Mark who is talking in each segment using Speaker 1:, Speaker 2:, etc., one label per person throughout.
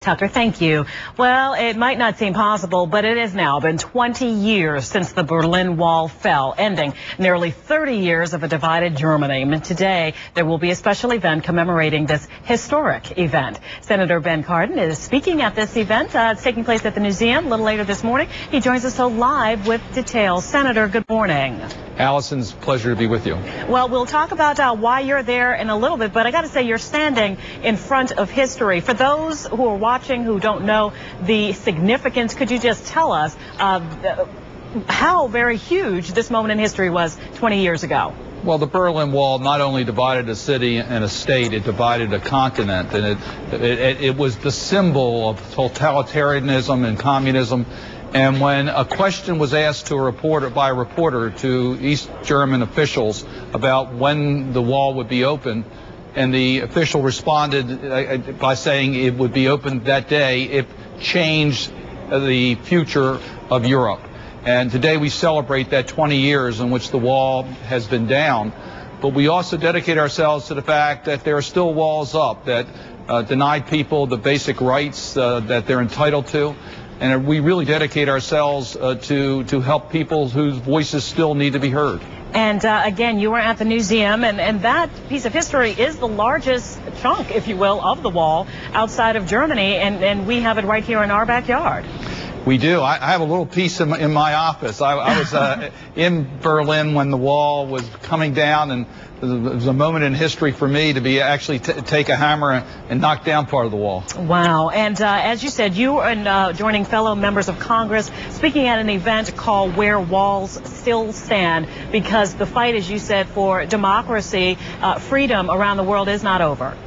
Speaker 1: Tucker, thank you. Well, it might not seem possible, but it has now been 20 years since the Berlin Wall fell, ending nearly 30 years of a divided Germany. And today, there will be a special event commemorating this historic event. Senator Ben Cardin is speaking at this event. It's taking place at the Newseum a little later this morning. He joins us live with details. Senator, good morning.
Speaker 2: Allison's pleasure to be with you.
Speaker 1: Well, we'll talk about why you're there in a little bit, but I got to say you're standing in front of history. For those who are watching who don't know the significance, could you just tell us how very huge this moment in history was 20 years ago?
Speaker 2: Well, the Berlin Wall not only divided a city and a state, it divided a continent, and it was the symbol of totalitarianism and communism. And when a question was asked to a reporter to East German officials about when the wall would be open, and the official responded by saying it would be opened that day, it changed the future of Europe. And today we celebrate that 20 years in which the wall has been down. But we also dedicate ourselves to the fact that there are still walls up that deny people the basic rights that they're entitled to. And we really dedicate ourselves to help people whose voices still need to be heard.
Speaker 1: And again, you were at the Newseum, and that piece of history is the largest chunk, if you will, of the wall outside of Germany, and we have it right here in our backyard.
Speaker 2: We do. I have a little piece in my office. I was in Berlin when the wall was coming down, and it was a moment in history for me to be actually take a hammer and knock down part of the wall.
Speaker 1: Wow. And as you said, you are joining fellow members of Congress, speaking at an event called Where Walls Still Stand, because the fight, as you said, for democracy, freedom around the world is not over.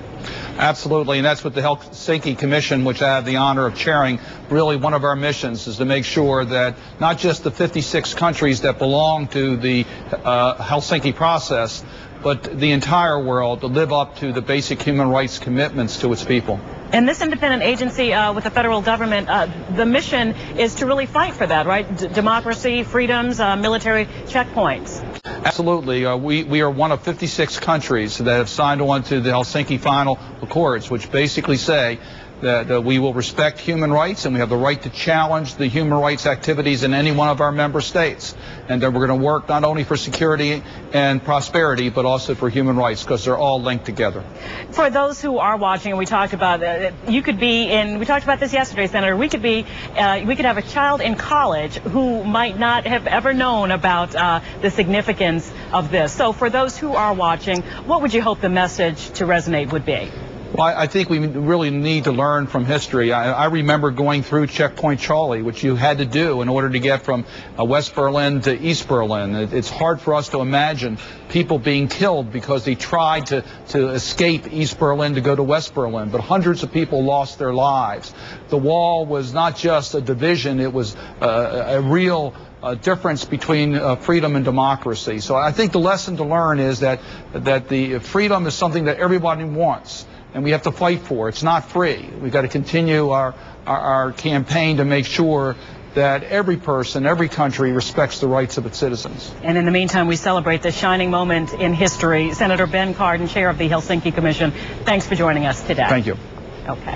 Speaker 2: Absolutely, and that's what the Helsinki Commission, which I have the honor of chairing, really one of our missions is to make sure that not just the 56 countries that belong to the Helsinki process, but the entire world to live up to the basic human rights commitments to its people.
Speaker 1: And this independent agency with the federal government, the mission is to really fight for that, right? Democracy, freedoms, military checkpoints.
Speaker 2: Absolutely. We are one of 56 countries that have signed on to the Helsinki Final Accords, which basically say that we will respect human rights and we have the right to challenge the human rights activities in any one of our member states. And that we're going to work not only for security and prosperity, but also for human rights, because they're all linked together.
Speaker 1: For those who are watching, and we talked about you could be in, we talked about this yesterday, Senator, we could have a child in college who might not have ever known about the significance of this. So for those who are watching, what would you hope the message to resonate would be?
Speaker 2: Well, I think we really need to learn from history. I remember going through Checkpoint Charlie, which you had to do in order to get from West Berlin to East Berlin. It's hard for us to imagine people being killed because they tried to escape East Berlin to go to West Berlin, but hundreds of people lost their lives. The wall was not just a division, it was a real difference between freedom and democracy. So I think the lesson to learn is that the freedom is something that everybody wants, and we have to fight for. It's not free. We've got to continue our campaign to make sure that every person, every country respects the rights of its citizens.
Speaker 1: And in the meantime, we celebrate this shining moment in history. Senator Ben Cardin, chair of the Helsinki Commission, thanks for joining us today.
Speaker 2: Thank you.
Speaker 1: Okay.